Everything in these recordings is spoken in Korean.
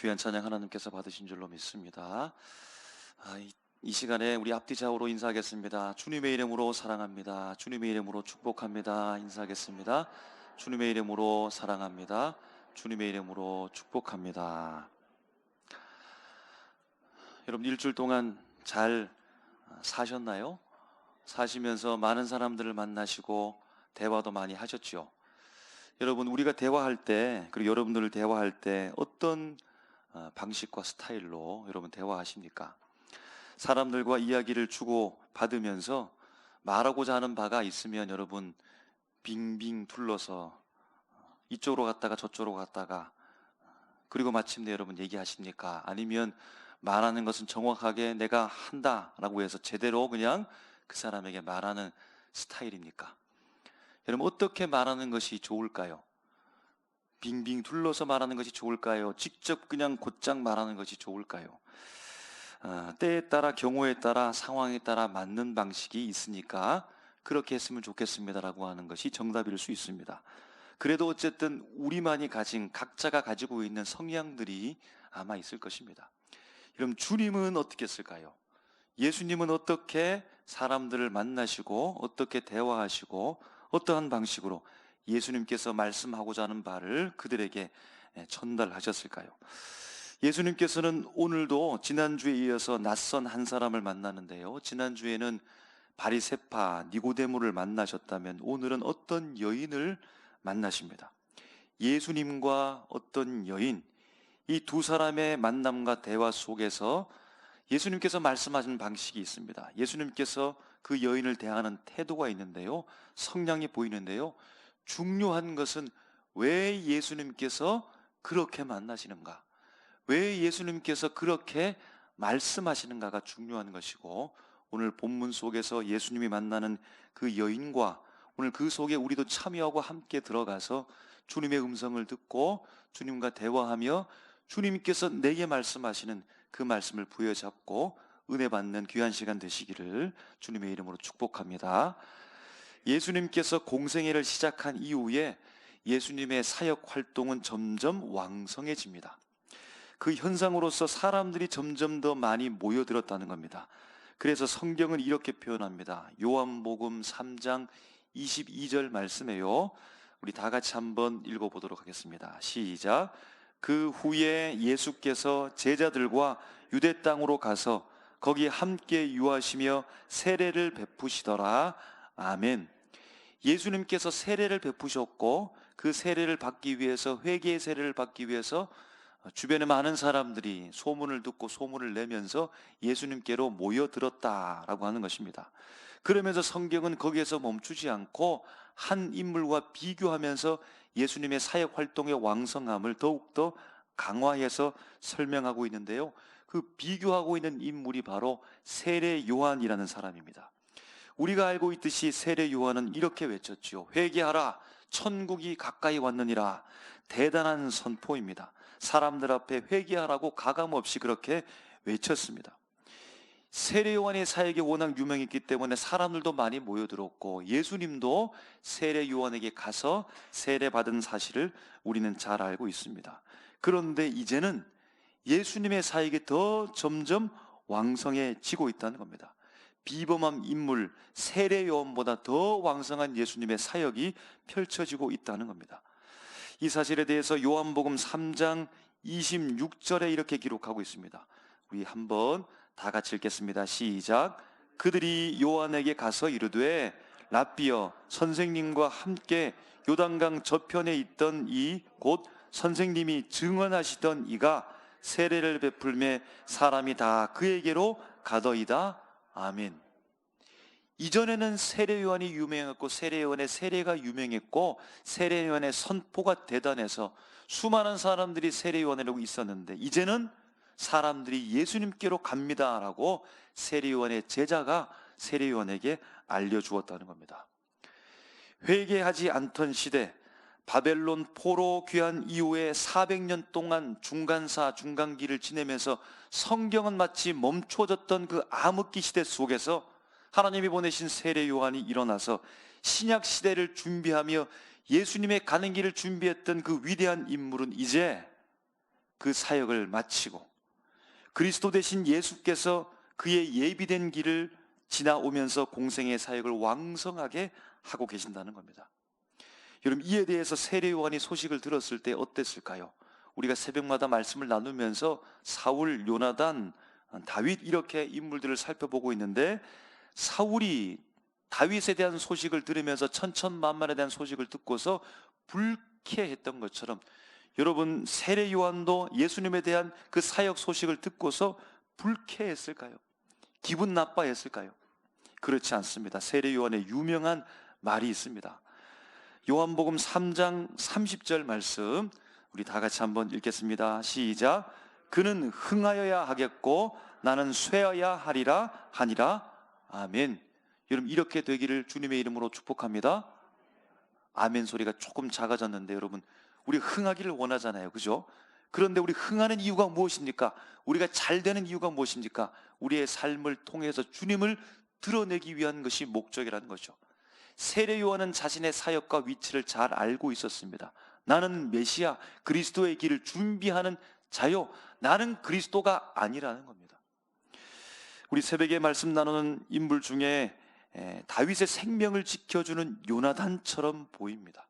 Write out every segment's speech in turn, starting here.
귀한 찬양 하나님께서 받으신 줄로 믿습니다. 이 시간에 우리 앞뒤 좌우로 인사하겠습니다. 주님의 이름으로 사랑합니다. 주님의 이름으로 축복합니다. 인사하겠습니다. 주님의 이름으로 사랑합니다. 주님의 이름으로 축복합니다. 여러분, 일주일 동안 잘 사셨나요? 사시면서 많은 사람들을 만나시고 대화도 많이 하셨죠. 여러분, 우리가 대화할 때, 그리고 여러분들을 대화할 때 어떤 방식과 스타일로 여러분 대화하십니까? 사람들과 이야기를 주고 받으면서 말하고자 하는 바가 있으면 여러분 빙빙 둘러서 이쪽으로 갔다가 저쪽으로 갔다가 그리고 마침내 여러분 얘기하십니까? 아니면 말하는 것은 정확하게 내가 한다라고 해서 제대로 그냥 그 사람에게 말하는 스타일입니까? 여러분, 어떻게 말하는 것이 좋을까요? 빙빙 둘러서 말하는 것이 좋을까요? 직접 그냥 곧장 말하는 것이 좋을까요? 때에 따라, 경우에 따라, 상황에 따라 맞는 방식이 있으니까 그렇게 했으면 좋겠습니다라고 하는 것이 정답일 수 있습니다. 그래도 어쨌든 우리만이 가진, 각자가 가지고 있는 성향들이 아마 있을 것입니다. 그럼 주님은 어떻게 했을까요? 예수님은 어떻게 사람들을 만나시고 어떻게 대화하시고 어떠한 방식으로 예수님께서 말씀하고자 하는 바를 그들에게 전달하셨을까요? 예수님께서는 오늘도 지난주에 이어서 낯선 한 사람을 만나는데요, 지난주에는 바리새파 니고데모를 만나셨다면 오늘은 어떤 여인을 만나십니다. 예수님과 어떤 여인, 이 두 사람의 만남과 대화 속에서 예수님께서 말씀하신 방식이 있습니다. 예수님께서 그 여인을 대하는 태도가 있는데요, 성향이 보이는데요, 중요한 것은 왜 예수님께서 그렇게 만나시는가, 왜 예수님께서 그렇게 말씀하시는가가 중요한 것이고, 오늘 본문 속에서 예수님이 만나는 그 여인과 오늘 그 속에 우리도 참여하고 함께 들어가서 주님의 음성을 듣고 주님과 대화하며 주님께서 내게 말씀하시는 그 말씀을 부여잡고 은혜 받는 귀한 시간 되시기를 주님의 이름으로 축복합니다. 예수님께서 공생애를 시작한 이후에 예수님의 사역 활동은 점점 왕성해집니다. 그 현상으로서 사람들이 점점 더 많이 모여들었다는 겁니다. 그래서 성경은 이렇게 표현합니다. 요한복음 3장 22절 말씀에요, 우리 다 같이 한번 읽어보도록 하겠습니다. 시작. 그 후에 예수께서 제자들과 유대 땅으로 가서 거기 함께 유하시며 세례를 베푸시더라. 아멘. 예수님께서 세례를 베푸셨고 그 세례를 받기 위해서, 회개의 세례를 받기 위해서 주변에 많은 사람들이 소문을 듣고 소문을 내면서 예수님께로 모여들었다라고 하는 것입니다. 그러면서 성경은 거기에서 멈추지 않고 한 인물과 비교하면서 예수님의 사역 활동의 왕성함을 더욱더 강화해서 설명하고 있는데요, 그 비교하고 있는 인물이 바로 세례 요한이라는 사람입니다. 우리가 알고 있듯이 세례 요한은 이렇게 외쳤지요. 회개하라, 천국이 가까이 왔느니라. 대단한 선포입니다. 사람들 앞에 회개하라고 가감없이 그렇게 외쳤습니다. 세례 요한의 사역이 워낙 유명했기 때문에 사람들도 많이 모여들었고 예수님도 세례 요한에게 가서 세례받은 사실을 우리는 잘 알고 있습니다. 그런데 이제는 예수님의 사역이 더 점점 왕성해지고 있다는 겁니다. 비범한 인물 세례 요한보다 더 왕성한 예수님의 사역이 펼쳐지고 있다는 겁니다. 이 사실에 대해서 요한복음 3장 26절에 이렇게 기록하고 있습니다. 우리 한번 다 같이 읽겠습니다. 시작. 그들이 요한에게 가서 이르되 랍비여, 선생님과 함께 요단강 저편에 있던 이 곧 선생님이 증언하시던 이가 세례를 베풀매 사람이 다 그에게로 가더이다. 아멘. 이전에는 세례 요한이 유명했고 세례 요한의 세례가 유명했고 세례 요한의 선포가 대단해서 수많은 사람들이 세례 요한이라고 있었는데, 이제는 사람들이 예수님께로 갑니다라고 세례 요한의 제자가 세례 요한에게 알려주었다는 겁니다. 회개하지 않던 시대, 바벨론 포로 귀환 이후에 400년 동안 중간기를 지내면서 성경은 마치 멈춰졌던 그 암흑기 시대 속에서 하나님이 보내신 세례 요한이 일어나서 신약 시대를 준비하며 예수님의 가는 길을 준비했던 그 위대한 인물은 이제 그 사역을 마치고 그리스도 대신 예수께서 그의 예비된 길을 지나오면서 공생의 사역을 왕성하게 하고 계신다는 겁니다. 여러분, 이에 대해서 세례 요한이 소식을 들었을 때 어땠을까요? 우리가 새벽마다 말씀을 나누면서 사울, 요나단, 다윗 이렇게 인물들을 살펴보고 있는데, 사울이 다윗에 대한 소식을 들으면서 천천만만에 대한 소식을 듣고서 불쾌했던 것처럼 여러분, 세례 요한도 예수님에 대한 그 사역 소식을 듣고서 불쾌했을까요? 기분 나빠했을까요? 그렇지 않습니다. 세례 요한의 유명한 말이 있습니다. 요한복음 3장 30절 말씀 우리 다 같이 한번 읽겠습니다. 시작. 그는 흥하여야 하겠고 나는 쇠하여야 하리라 하니라. 아멘. 여러분, 이렇게 되기를 주님의 이름으로 축복합니다. 아멘 소리가 조금 작아졌는데, 여러분, 우리 흥하기를 원하잖아요, 그죠? 그런데 우리 흥하는 이유가 무엇입니까? 우리가 잘 되는 이유가 무엇입니까? 우리의 삶을 통해서 주님을 드러내기 위한 것이 목적이라는 거죠. 세례 요한은 자신의 사역과 위치를 잘 알고 있었습니다. 나는 메시아 그리스도의 길을 준비하는 자요, 나는 그리스도가 아니라는 겁니다. 우리 새벽에 말씀 나누는 인물 중에 다윗의 생명을 지켜주는 요나단처럼 보입니다.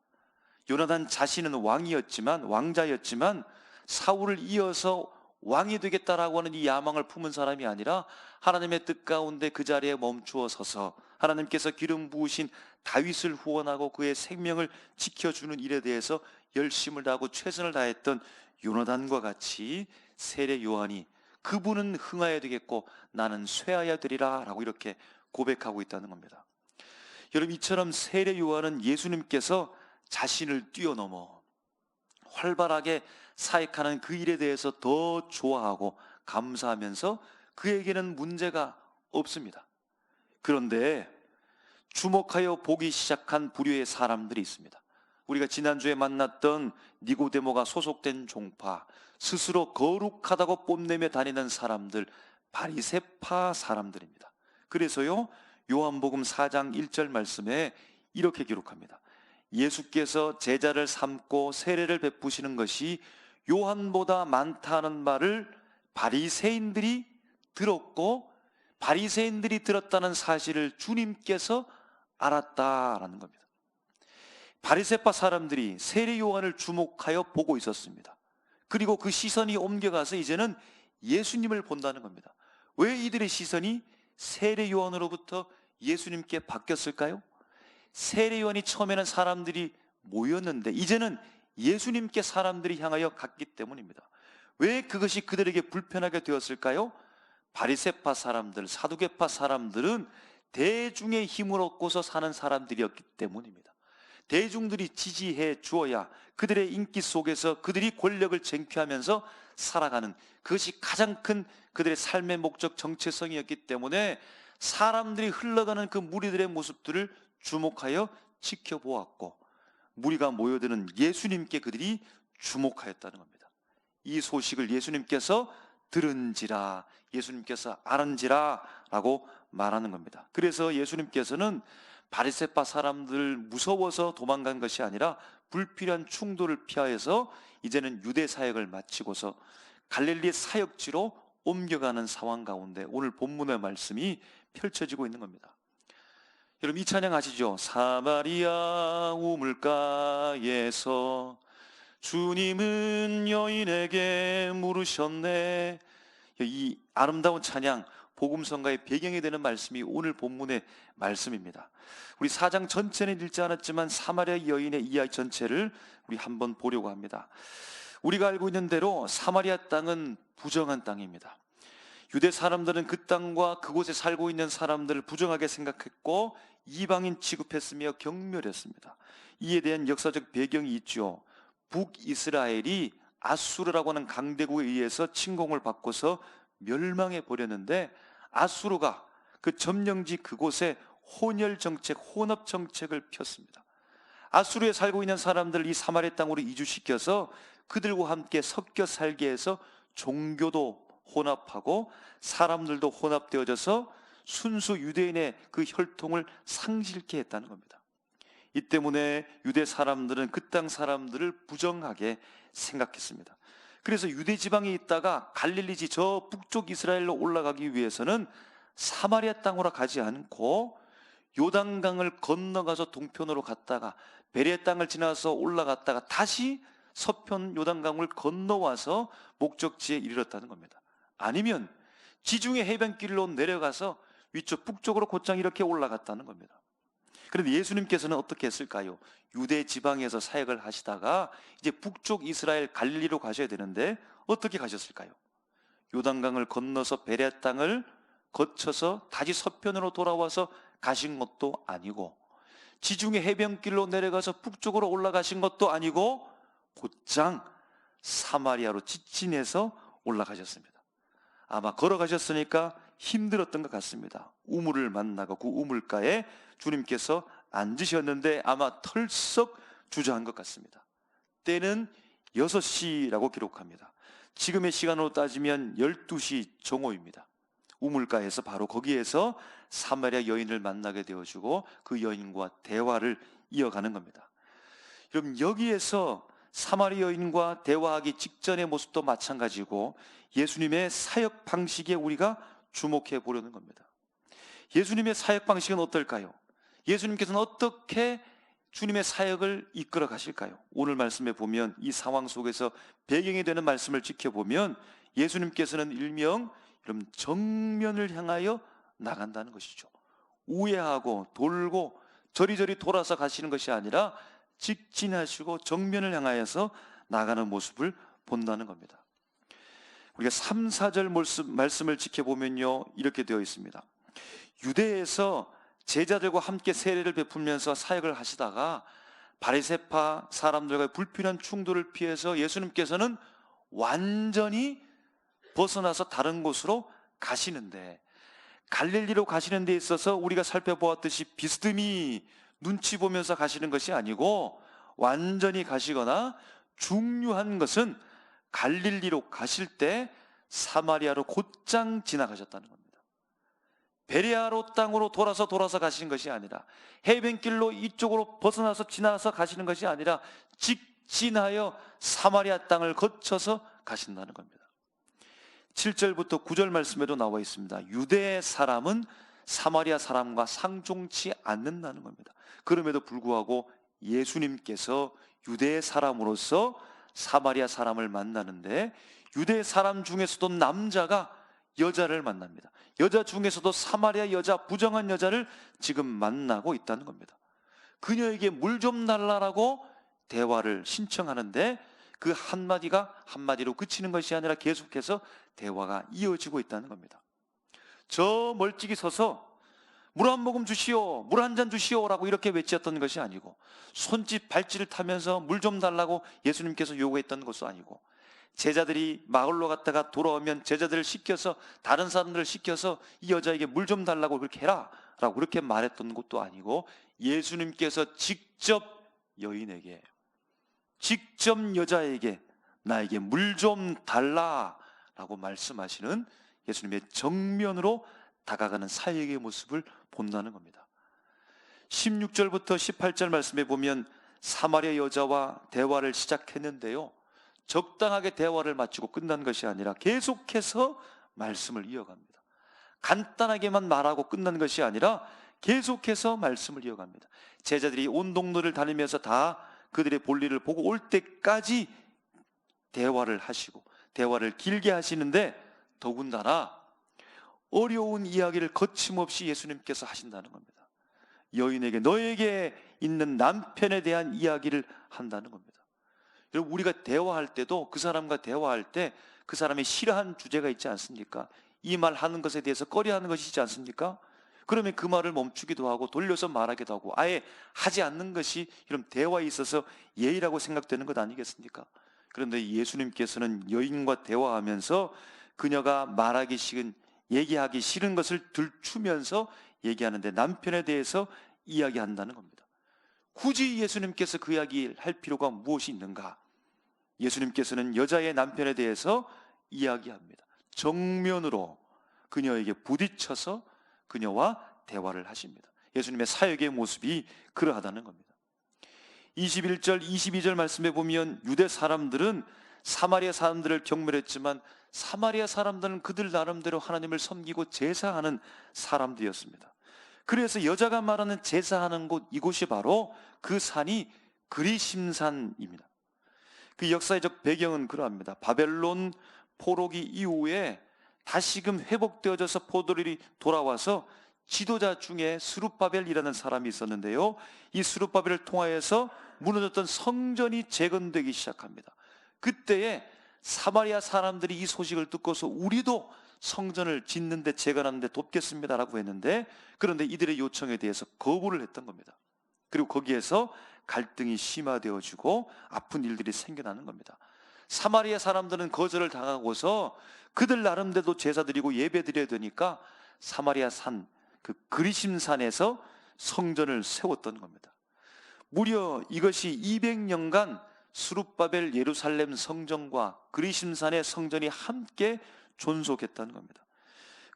요나단 자신은 왕자였지만 사울을 이어서 왕이 되겠다라고 하는 이 야망을 품은 사람이 아니라 하나님의 뜻 가운데 그 자리에 멈추어 서서 하나님께서 기름 부으신 다윗을 후원하고 그의 생명을 지켜주는 일에 대해서 열심을 다하고 최선을 다했던 요나단과 같이 세례 요한이 그분은 흥하여야 되겠고 나는 쇠하여야 되리라 라고 이렇게 고백하고 있다는 겁니다. 여러분, 이처럼 세례 요한은 예수님께서 자신을 뛰어넘어 활발하게 사역하는 그 일에 대해서 더 좋아하고 감사하면서 그에게는 문제가 없습니다. 그런데 주목하여 보기 시작한 부류의 사람들이 있습니다. 우리가 지난주에 만났던 니고데모가 소속된 종파, 스스로 거룩하다고 뽐내며 다니는 사람들, 바리새파 사람들입니다. 그래서요, 요한복음 4장 1절 말씀에 이렇게 기록합니다. 예수께서 제자를 삼고 세례를 베푸시는 것이 요한보다 많다는 말을 바리새인들이 들었고, 바리새인들이 들었다는 사실을 주님께서 알았다라는 겁니다. 바리새파 사람들이 세례 요한을 주목하여 보고 있었습니다. 그리고 그 시선이 옮겨가서 이제는 예수님을 본다는 겁니다. 왜 이들의 시선이 세례 요한으로부터 예수님께 바뀌었을까요? 세례 요한이 처음에는 사람들이 모였는데 이제는 예수님께 사람들이 향하여 갔기 때문입니다. 왜 그것이 그들에게 불편하게 되었을까요? 바리새파 사람들, 사두개파 사람들은 대중의 힘을 얻고서 사는 사람들이었기 때문입니다. 대중들이 지지해 주어야 그들의 인기 속에서 그들이 권력을 쟁취하면서 살아가는, 그것이 가장 큰 그들의 삶의 목적, 정체성이었기 때문에 사람들이 흘러가는 그 무리들의 모습들을 주목하여 지켜보았고, 무리가 모여드는 예수님께 그들이 주목하였다는 겁니다. 이 소식을 예수님께서 들은지라, 예수님께서 알은지라 라고 말하는 겁니다. 그래서 예수님께서는 바리새파 사람들 무서워서 도망간 것이 아니라 불필요한 충돌을 피하여서 이제는 유대 사역을 마치고서 갈릴리 사역지로 옮겨가는 상황 가운데 오늘 본문의 말씀이 펼쳐지고 있는 겁니다. 여러분, 이 찬양 아시죠? 사마리아 우물가에서 주님은 여인에게 물으셨네. 이 아름다운 찬양, 복음성가의 배경이 되는 말씀이 오늘 본문의 말씀입니다. 우리 4장 전체는 읽지 않았지만 사마리아 여인의 이야기 전체를 우리 한번 보려고 합니다. 우리가 알고 있는 대로 사마리아 땅은 부정한 땅입니다. 유대 사람들은 그 땅과 그곳에 살고 있는 사람들을 부정하게 생각했고 이방인 취급했으며 경멸했습니다. 이에 대한 역사적 배경이 있죠. 북이스라엘이 아수르라고 하는 강대국에 의해서 침공을 받고서 멸망해 버렸는데, 아수르가 그 점령지 그곳에 혼혈 정책, 혼합 정책을 폈습니다. 아수르에 살고 있는 사람들을 이 사마리아 땅으로 이주시켜서 그들과 함께 섞여 살게 해서 종교도 혼합하고 사람들도 혼합되어져서 순수 유대인의 그 혈통을 상실케 했다는 겁니다. 이 때문에 유대 사람들은 그 땅 사람들을 부정하게 생각했습니다. 그래서 유대 지방에 있다가 갈릴리지 저 북쪽 이스라엘로 올라가기 위해서는 사마리아 땅으로 가지 않고 요단강을 건너가서 동편으로 갔다가 베레 땅을 지나서 올라갔다가 다시 서편 요단강을 건너와서 목적지에 이르렀다는 겁니다. 아니면 지중해 해변길로 내려가서 위쪽 북쪽으로 곧장 이렇게 올라갔다는 겁니다. 그런데 예수님께서는 어떻게 했을까요? 유대 지방에서 사역을 하시다가 이제 북쪽 이스라엘 갈릴리로 가셔야 되는데 어떻게 가셨을까요? 요단강을 건너서 베레 땅을 거쳐서 다시 서편으로 돌아와서 가신 것도 아니고, 지중해 해변길로 내려가서 북쪽으로 올라가신 것도 아니고, 곧장 사마리아로 직진해서 올라가셨습니다. 아마 걸어가셨으니까 힘들었던 것 같습니다. 우물을 만나고 그 우물가에 주님께서 앉으셨는데 아마 털썩 주저한 것 같습니다. 때는 6시라고 기록합니다. 지금의 시간으로 따지면 12시 정오입니다. 우물가에서 바로 거기에서 사마리아 여인을 만나게 되어주고 그 여인과 대화를 이어가는 겁니다. 여러분, 여기에서 사마리아 여인과 대화하기 직전의 모습도 마찬가지고 예수님의 사역 방식에 우리가 주목해 보려는 겁니다. 예수님의 사역 방식은 어떨까요? 예수님께서는 어떻게 주님의 사역을 이끌어 가실까요? 오늘 말씀에 보면 이 상황 속에서 배경이 되는 말씀을 지켜보면 예수님께서는 일명 정면을 향하여 나간다는 것이죠. 우회하고 돌고 저리저리 돌아서 가시는 것이 아니라 직진하시고 정면을 향하여서 나가는 모습을 본다는 겁니다. 우리가 3, 4절 말씀을 지켜보면요, 이렇게 되어 있습니다. 유대에서 제자들과 함께 세례를 베풀면서 사역을 하시다가 바리새파 사람들과의 불필요한 충돌을 피해서 예수님께서는 완전히 벗어나서 다른 곳으로 가시는데, 갈릴리로 가시는 데 있어서 우리가 살펴보았듯이 비스듬히 눈치 보면서 가시는 것이 아니고 완전히 가시거나, 중요한 것은 갈릴리로 가실 때 사마리아로 곧장 지나가셨다는 겁니다. 베레아로 땅으로 돌아서 가시는 것이 아니라, 해변길로 이쪽으로 벗어나서 지나서 가시는 것이 아니라 직진하여 사마리아 땅을 거쳐서 가신다는 겁니다. 7절부터 9절 말씀에도 나와 있습니다. 유대 사람은 사마리아 사람과 상종치 않는다는 겁니다. 그럼에도 불구하고 예수님께서 유대 사람으로서 사마리아 사람을 만나는데, 유대 사람 중에서도 남자가 여자를 만납니다. 여자 중에서도 사마리아 여자, 부정한 여자를 지금 만나고 있다는 겁니다. 그녀에게 물 좀 달라라고 대화를 신청하는데 그 한마디가 한마디로 그치는 것이 아니라 계속해서 대화가 이어지고 있다는 겁니다. 저 멀찍이 서서 물 한 모금 주시오, 물 한 잔 주시오라고 이렇게 외쳤던 것이 아니고, 손짓 발짓을 타면서 물 좀 달라고 예수님께서 요구했던 것도 아니고, 제자들이 마을로 갔다가 돌아오면 제자들을 시켜서, 다른 사람들을 시켜서 이 여자에게 물 좀 달라고 그렇게 해라 라고 그렇게 말했던 것도 아니고, 예수님께서 직접 여인에게, 직접 여자에게 나에게 물 좀 달라 라고 말씀하시는 예수님의 정면으로 다가가는 사역의 모습을 본다는 겁니다. 16절부터 18절 말씀에 보면 사마리아 여자와 대화를 시작했는데요, 적당하게 대화를 마치고 끝난 것이 아니라 계속해서 말씀을 이어갑니다. 간단하게만 말하고 끝난 것이 아니라 계속해서 말씀을 이어갑니다. 제자들이 온 동네를 다니면서 다 그들의 볼일을 보고 올 때까지 대화를 하시고 대화를 길게 하시는데, 더군다나 어려운 이야기를 거침없이 예수님께서 하신다는 겁니다. 여인에게 너에게 있는 남편에 대한 이야기를 한다는 겁니다. 여러분, 우리가 대화할 때도 그 사람과 대화할 때 그 사람이 싫어하는 주제가 있지 않습니까? 이 말 하는 것에 대해서 꺼려하는 것이 있지 않습니까? 그러면 그 말을 멈추기도 하고 돌려서 말하기도 하고 아예 하지 않는 것이 이런 대화에 있어서 예의라고 생각되는 것 아니겠습니까? 그런데 예수님께서는 여인과 대화하면서 그녀가 말하기 싫은, 얘기하기 싫은 것을 들추면서 얘기하는데 남편에 대해서 이야기한다는 겁니다. 굳이 예수님께서 그 이야기를 할 필요가 무엇이 있는가? 예수님께서는 여자의 남편에 대해서 이야기합니다. 정면으로 그녀에게 부딪혀서 그녀와 대화를 하십니다. 예수님의 사역의 모습이 그러하다는 겁니다. 21절, 22절 말씀에 보면 유대 사람들은 사마리아 사람들을 경멸했지만 사마리아 사람들은 그들 나름대로 하나님을 섬기고 제사하는 사람들이었습니다. 그래서 여자가 말하는 제사하는 곳, 이곳이 바로 그 산이 그리심산입니다. 그 역사적 배경은 그러합니다. 바벨론 포로기 이후에 다시금 회복되어져서 포도들이 돌아와서 지도자 중에 스룹바벨이라는 사람이 있었는데요, 이 스룹바벨을 통하여서 무너졌던 성전이 재건되기 시작합니다. 그때에 사마리아 사람들이 이 소식을 듣고서 우리도 성전을 짓는데 재건하는데 돕겠습니다라고 했는데, 그런데 이들의 요청에 대해서 거부를 했던 겁니다. 그리고 거기에서 갈등이 심화되어지고 아픈 일들이 생겨나는 겁니다. 사마리아 사람들은 거절을 당하고서 그들 나름대로 제사 드리고 예배 드려야 되니까 사마리아 산, 그 그리심산에서 성전을 세웠던 겁니다. 무려 이것이 200년간 스룹바벨 예루살렘 성전과 그리심산의 성전이 함께 존속했다는 겁니다.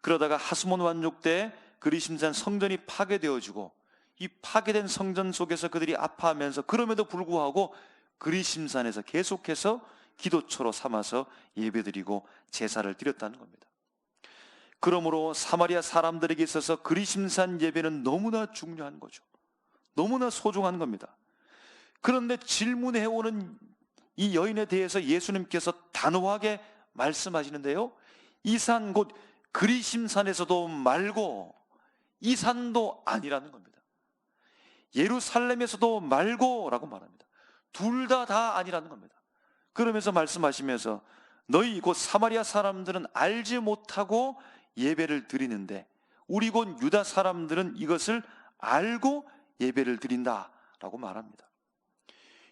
그러다가 하스몬 왕족 때 그리심산 성전이 파괴되어지고, 이 파괴된 성전 속에서 그들이 아파하면서 그럼에도 불구하고 그리심산에서 계속해서 기도처로 삼아서 예배드리고 제사를 드렸다는 겁니다. 그러므로 사마리아 사람들에게 있어서 그리심산 예배는 너무나 중요한 거죠. 너무나 소중한 겁니다. 그런데 질문해오는 이 여인에 대해서 예수님께서 단호하게 말씀하시는데요, 이 산 곧 그리심산에서도 말고 이 산도 아니라는 겁니다. 예루살렘에서도 말고 라고 말합니다. 둘 다 아니라는 겁니다. 그러면서 말씀하시면서 너희 곧 사마리아 사람들은 알지 못하고 예배를 드리는데 우리 곧 유다 사람들은 이것을 알고 예배를 드린다라고 말합니다.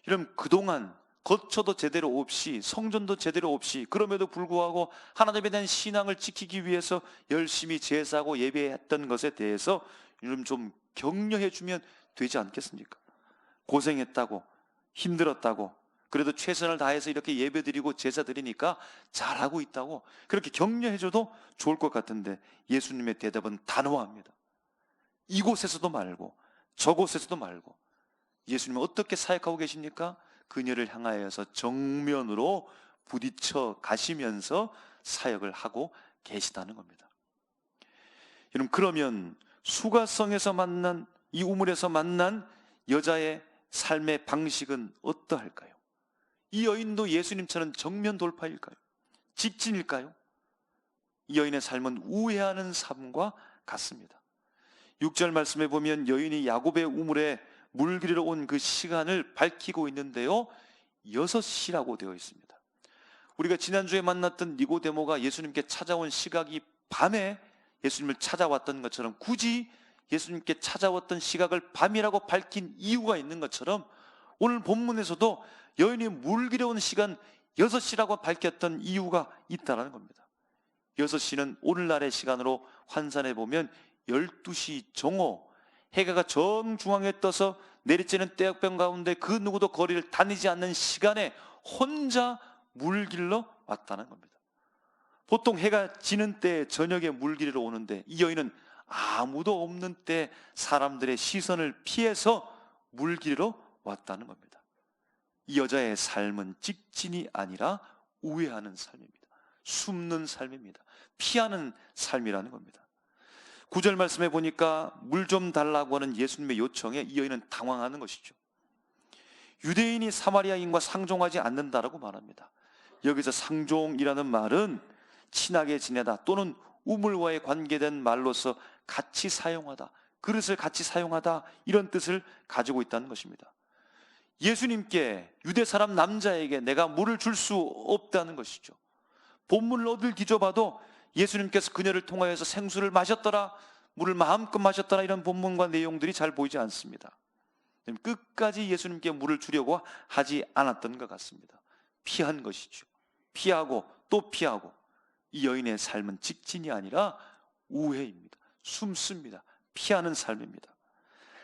여러분, 그동안 거처도 제대로 없이 성전도 제대로 없이 그럼에도 불구하고 하나님에 대한 신앙을 지키기 위해서 열심히 제사하고 예배했던 것에 대해서 여러분 좀 격려해 주면 되지 않겠습니까? 고생했다고, 힘들었다고, 그래도 최선을 다해서 이렇게 예배드리고 제사 드리니까 잘하고 있다고 그렇게 격려해줘도 좋을 것 같은데, 예수님의 대답은 단호합니다. 이곳에서도 말고 저곳에서도 말고. 예수님은 어떻게 사역하고 계십니까? 그녀를 향하여서 정면으로 부딪혀 가시면서 사역을 하고 계시다는 겁니다. 여러분, 그러면 수가성에서 만난, 이 우물에서 만난 여자의 삶의 방식은 어떠할까요? 이 여인도 예수님처럼 정면 돌파일까요? 직진일까요? 이 여인의 삶은 우회하는 삶과 같습니다. 6절 말씀에 보면 여인이 야곱의 우물에 물 기르러 온 그 시간을 밝히고 있는데요, 6시라고 되어 있습니다. 우리가 지난주에 만났던 니고데모가 예수님께 찾아온 시각이 밤에 예수님을 찾아왔던 것처럼, 굳이 예수님께 찾아왔던 시각을 밤이라고 밝힌 이유가 있는 것처럼, 오늘 본문에서도 여인이 물 기르러 온 시간 6시라고 밝혔던 이유가 있다는 겁니다. 6시는 오늘날의 시간으로 환산해 보면 12시 정오, 해가 정중앙에 떠서 내리쬐는 때역병 가운데 그 누구도 거리를 다니지 않는 시간에 혼자 물 길러 왔다는 겁니다. 보통 해가 지는 때 저녁에 물 길러 오는데, 이 여인은 아무도 없는 때 사람들의 시선을 피해서 물 길러 왔다는 겁니다. 이 여자의 삶은 직진이 아니라 우회하는 삶입니다. 숨는 삶입니다. 피하는 삶이라는 겁니다. 9절 말씀에 보니까 물 좀 달라고 하는 예수님의 요청에 이 여인은 당황하는 것이죠. 유대인이 사마리아인과 상종하지 않는다라고 말합니다. 여기서 상종이라는 말은 친하게 지내다 또는 우물과의 관계된 말로서 같이 사용하다, 그릇을 같이 사용하다, 이런 뜻을 가지고 있다는 것입니다. 예수님께 유대 사람 남자에게 내가 물을 줄 수 없다는 것이죠. 본문을 어딜 뒤져봐도 예수님께서 그녀를 통하여서 생수를 마셨더라, 물을 마음껏 마셨더라, 이런 본문과 내용들이 잘 보이지 않습니다. 끝까지 예수님께 물을 주려고 하지 않았던 것 같습니다. 피한 것이죠. 피하고 또 피하고. 이 여인의 삶은 직진이 아니라 우회입니다. 숨습니다. 피하는 삶입니다.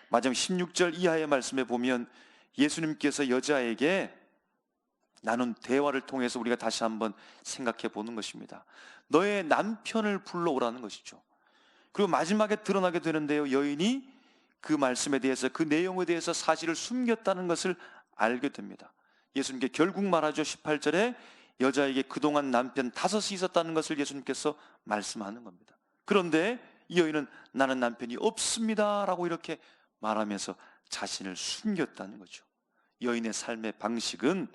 마지막 16절 이하의 말씀에 보면 예수님께서 여자에게 나눈 대화를 통해서 우리가 다시 한번 생각해 보는 것입니다. 너의 남편을 불러오라는 것이죠. 그리고 마지막에 드러나게 되는데요, 여인이 그 말씀에 대해서, 그 내용에 대해서 사실을 숨겼다는 것을 알게 됩니다. 예수님께 결국 말하죠. 18절에 여자에게 그동안 남편 5이 있었다는 것을 예수님께서 말씀하는 겁니다. 그런데 이 여인은 나는 남편이 없습니다 라고 이렇게 말하면서 자신을 숨겼다는 거죠. 여인의 삶의 방식은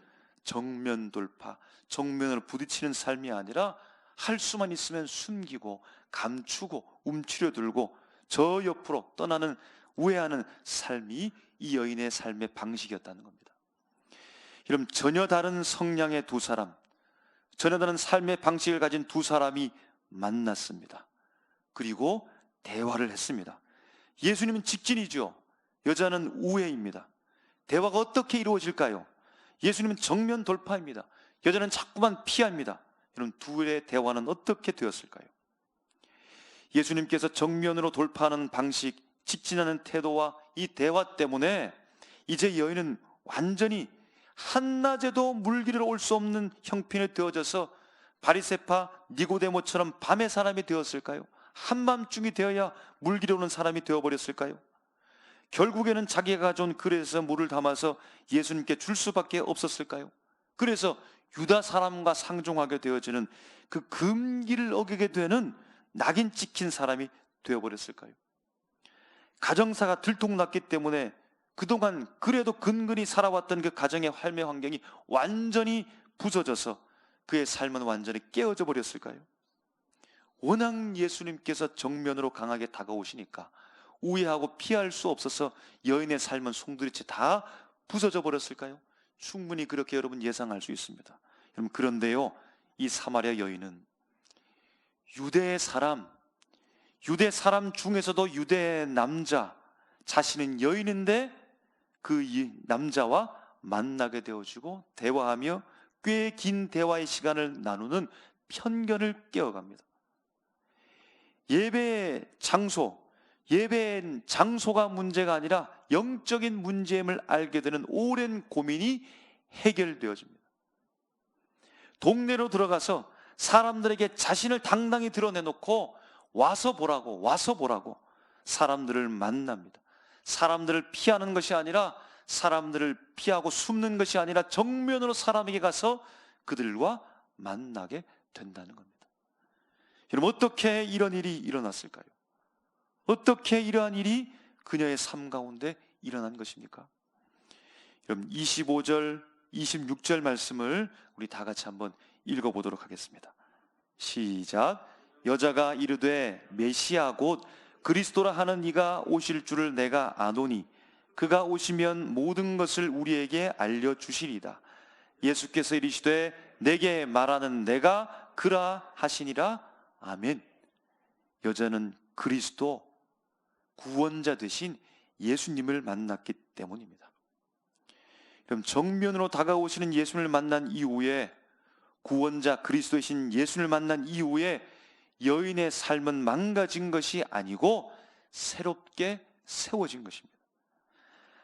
정면 돌파, 정면으로 부딪히는 삶이 아니라 할 수만 있으면 숨기고 감추고 움츠려 들고 저 옆으로 떠나는, 우회하는 삶이 이 여인의 삶의 방식이었다는 겁니다. 여러분, 전혀 다른 성향의 두 사람, 전혀 다른 삶의 방식을 가진 두 사람이 만났습니다. 그리고 대화를 했습니다. 예수님은 직진이죠. 여자는 우회입니다. 대화가 어떻게 이루어질까요? 예수님은 정면 돌파입니다. 여자는 자꾸만 피합니다. 여러분, 둘의 대화는 어떻게 되었을까요? 예수님께서 정면으로 돌파하는 방식, 직진하는 태도와 이 대화 때문에 이제 여인은 완전히 한낮에도 물길을 올 수 없는 형편이 되어져서 바리새파 니고데모처럼 밤의 사람이 되었을까요? 한밤중이 되어야 물길이 오는 사람이 되어버렸을까요? 결국에는 자기가 가져온 그릇에서 물을 담아서 예수님께 줄 수밖에 없었을까요? 그래서 유다 사람과 상종하게 되어지는 그 금기를 어기게 되는 낙인 찍힌 사람이 되어버렸을까요? 가정사가 들통났기 때문에 그동안 그래도 근근히 살아왔던 그 가정의 삶의 환경이 완전히 부서져서 그의 삶은 완전히 깨어져 버렸을까요? 워낙 예수님께서 정면으로 강하게 다가오시니까 우회하고 피할 수 없어서 여인의 삶은 송두리째 다 부서져 버렸을까요? 충분히 그렇게 여러분 예상할 수 있습니다. 여러분, 그런데요, 이 사마리아 여인은 유대 사람 중에서도 유대 남자, 자신은 여인인데 그 남자와 만나게 되어지고 대화하며 꽤 긴 대화의 시간을 나누는 편견을 깨어갑니다. 예배 장소가 문제가 아니라 영적인 문제임을 알게 되는 오랜 고민이 해결되어집니다. 동네로 들어가서 사람들에게 자신을 당당히 드러내놓고 와서 보라고 사람들을 만납니다. 사람들을 피하는 것이 아니라, 사람들을 피하고 숨는 것이 아니라 정면으로 사람에게 가서 그들과 만나게 된다는 겁니다. 여러분, 어떻게 이런 일이 일어났을까요? 어떻게 이러한 일이 그녀의 삶 가운데 일어난 것입니까? 여러분, 25절, 26절 말씀을 우리 다 같이 한번 읽어보도록 하겠습니다. 시작. 여자가 이르되 메시아 곧 그리스도라 하는 이가 오실 줄을 내가 아노니 그가 오시면 모든 것을 우리에게 알려주시리다. 예수께서 이르시되 내게 말하는 내가 그라 하시니라. 아멘. 여자는 그리스도, 구원자 되신 예수님을 만났기 때문입니다. 그럼 정면으로 다가오시는 예수님을 만난 이후에, 구원자 그리스도이신 예수님을 만난 이후에 여인의 삶은 망가진 것이 아니고 새롭게 세워진 것입니다.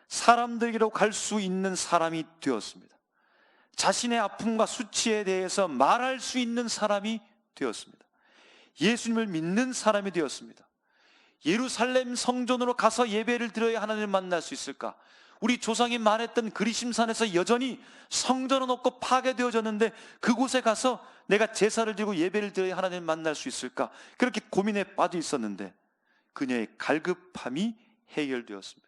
사람들에게로 갈 수 있는 사람이 되었습니다. 자신의 아픔과 수치에 대해서 말할 수 있는 사람이 되었습니다. 예수님을 믿는 사람이 되었습니다. 예루살렘 성전으로 가서 예배를 드려야 하나님을 만날 수 있을까? 우리 조상이 말했던 그리심산에서 여전히 성전은 없고 파괴되어졌는데 그곳에 가서 내가 제사를 드리고 예배를 드려야 하나님을 만날 수 있을까? 그렇게 고민에 빠져 있었는데 그녀의 갈급함이 해결되었습니다.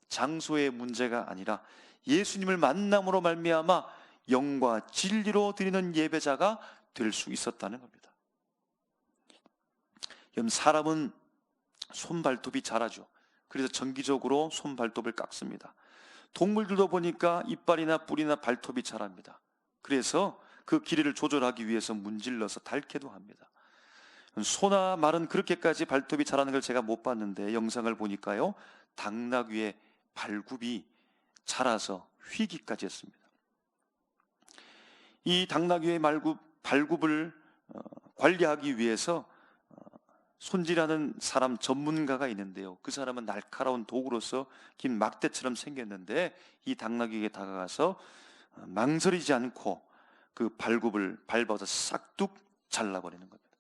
장소의 문제가 아니라 예수님을 만남으로 말미암아 영과 진리로 드리는 예배자가 될 수 있었다는 겁니다. 사람은 손발톱이 자라죠. 그래서 정기적으로 손발톱을 깎습니다. 동물들도 보니까 이빨이나 뿔이나 발톱이 자랍니다. 그래서 그 길이를 조절하기 위해서 문질러서 닳게도 합니다. 소나 말은 그렇게까지 발톱이 자라는 걸 제가 못 봤는데 영상을 보니까요, 당나귀의 발굽이 자라서 휘기까지 했습니다. 이 당나귀의 발굽을 관리하기 위해서 손질하는 사람 전문가가 있는데요, 그 사람은 날카로운 도구로서 긴 막대처럼 생겼는데 이 당나귀에게 다가가서 망설이지 않고 그 발굽을 밟아서 싹둑 잘라버리는 겁니다.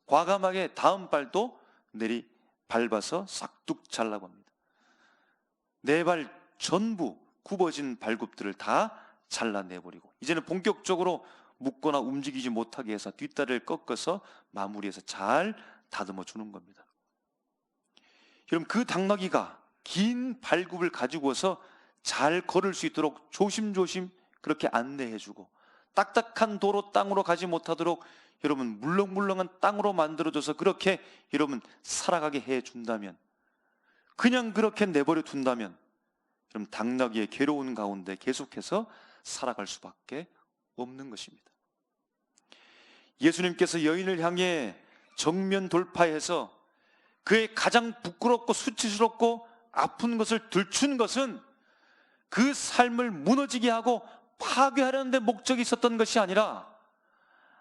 과감하게 다음 발도 내리 밟아서 싹둑 잘라버립니다. 네 발 전부 굽어진 발굽들을 다 잘라내버리고 이제는 본격적으로 묶거나 움직이지 못하게 해서 뒷다리를 꺾어서 마무리해서 잘 다듬어 주는 겁니다. 여러분, 그 당나귀가 긴 발굽을 가지고서 잘 걸을 수 있도록 조심조심 그렇게 안내해주고, 딱딱한 도로 땅으로 가지 못하도록 여러분 물렁물렁한 땅으로 만들어줘서 그렇게 여러분 살아가게 해준다면, 그냥 그렇게 내버려 둔다면 여러분 당나귀의 괴로운 가운데 계속해서 살아갈 수밖에 없는 것입니다. 예수님께서 여인을 향해 정면 돌파해서 그의 가장 부끄럽고 수치스럽고 아픈 것을 들춘 것은 그 삶을 무너지게 하고 파괴하려는 데 목적이 있었던 것이 아니라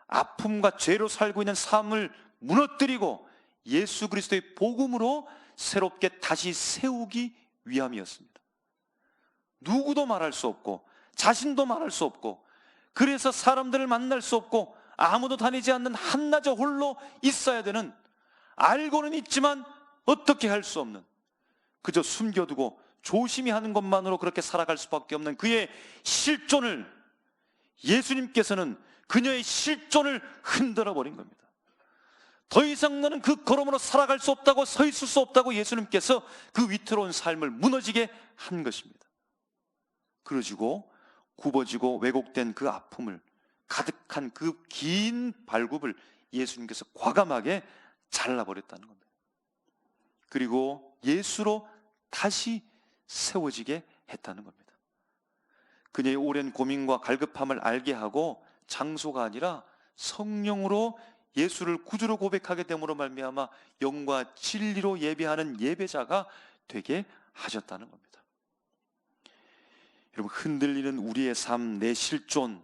아픔과 죄로 살고 있는 삶을 무너뜨리고 예수 그리스도의 복음으로 새롭게 다시 세우기 위함이었습니다. 누구도 말할 수 없고 자신도 말할 수 없고, 그래서 사람들을 만날 수 없고 아무도 다니지 않는 한낮에 홀로 있어야 되는, 알고는 있지만 어떻게 할 수 없는, 그저 숨겨두고 조심히 하는 것만으로 그렇게 살아갈 수밖에 없는 그의 실존을, 예수님께서는 그녀의 실존을 흔들어 버린 겁니다. 더 이상 너는 그 걸음으로 살아갈 수 없다고, 서 있을 수 없다고 예수님께서 그 위태로운 삶을 무너지게 한 것입니다. 그러지고 굽어지고 왜곡된 그 아픔을, 가득한 그 긴 발굽을 예수님께서 과감하게 잘라버렸다는 겁니다. 그리고 예수로 다시 세워지게 했다는 겁니다. 그녀의 오랜 고민과 갈급함을 알게 하고 장소가 아니라 성령으로 예수를 구주로 고백하게 됨으로 말미암아 영과 진리로 예배하는 예배자가 되게 하셨다는 겁니다. 여러분, 흔들리는 우리의 삶, 내 실존,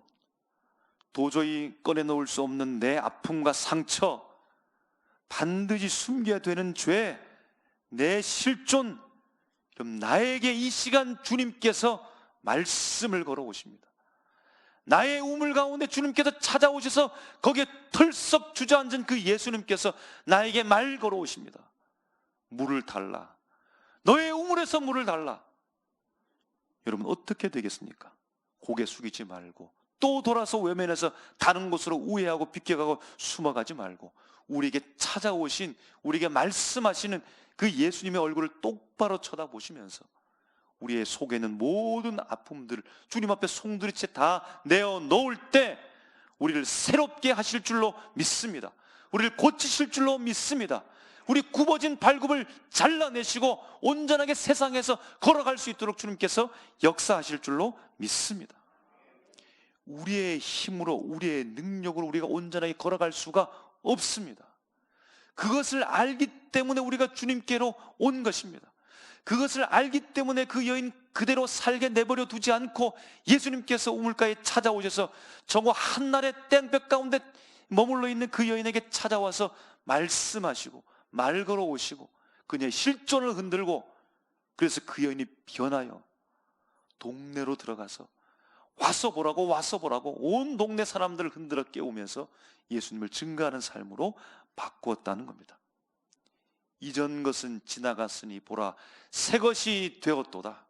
도저히 꺼내놓을 수 없는 내 아픔과 상처, 반드시 숨겨야 되는 죄, 내 실존, 그럼 나에게 이 시간 주님께서 말씀을 걸어오십니다. 나의 우물 가운데 주님께서 찾아오셔서 거기에 털썩 주저앉은 그 예수님께서 나에게 말 걸어오십니다. 물을 달라. 너의 우물에서 물을 달라. 여러분, 어떻게 되겠습니까? 고개 숙이지 말고 또 돌아서 외면해서 다른 곳으로 우회하고 비껴가고 숨어가지 말고 우리에게 찾아오신, 우리에게 말씀하시는 그 예수님의 얼굴을 똑바로 쳐다보시면서 우리의 속에 있는 모든 아픔들을 주님 앞에 송두리째 다 내어놓을 때 우리를 새롭게 하실 줄로 믿습니다. 우리를 고치실 줄로 믿습니다. 우리 굽어진 발굽을 잘라내시고 온전하게 세상에서 걸어갈 수 있도록 주님께서 역사하실 줄로 믿습니다. 우리의 힘으로, 우리의 능력으로 우리가 온전하게 걸어갈 수가 없습니다. 그것을 알기 때문에 우리가 주님께로 온 것입니다. 그것을 알기 때문에 그 여인 그대로 살게 내버려 두지 않고 예수님께서 우물가에 찾아오셔서 정오 한날의 땡볕 가운데 머물러 있는 그 여인에게 찾아와서 말씀하시고 말 걸어오시고 그녀의 실존을 흔들고, 그래서 그 여인이 변하여 동네로 들어가서 와서 보라고 온 동네 사람들을 흔들어 깨우면서 예수님을 증거하는 삶으로 바꾸었다는 겁니다. 이전 것은 지나갔으니 보라, 새 것이 되었도다.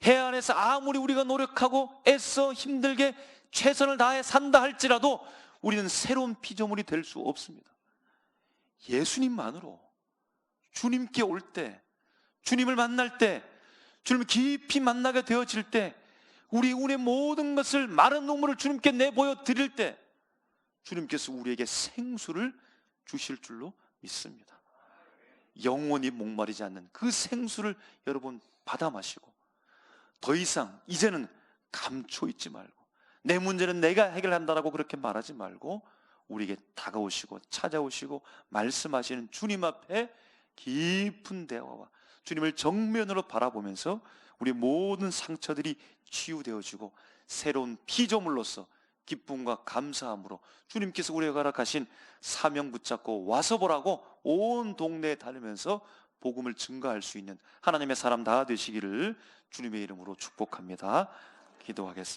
해 안에서 아무리 우리가 노력하고 애써 힘들게 최선을 다해 산다 할지라도 우리는 새로운 피조물이 될 수 없습니다. 예수님만으로 주님께 올 때, 주님을 만날 때, 주님을 깊이 만나게 되어질 때, 우리 운의 모든 것을, 마른 우물을 주님께 내보여 드릴 때 주님께서 우리에게 생수를 주실 줄로 믿습니다. 영원히 목마르지 않는 그 생수를 여러분 받아 마시고, 더 이상 이제는 감춰 있지 말고 내 문제는 내가 해결한다라고 그렇게 말하지 말고 우리에게 다가오시고 찾아오시고 말씀하시는 주님 앞에 깊은 대화와 주님을 정면으로 바라보면서 우리 모든 상처들이 치유되어지고 새로운 피조물로서 기쁨과 감사함으로 주님께서 우리에게 허락하신 사명 붙잡고 와서 보라고 온 동네에 다니면서 복음을 증거할 수 있는 하나님의 사람 다 되시기를 주님의 이름으로 축복합니다. 기도하겠습니다.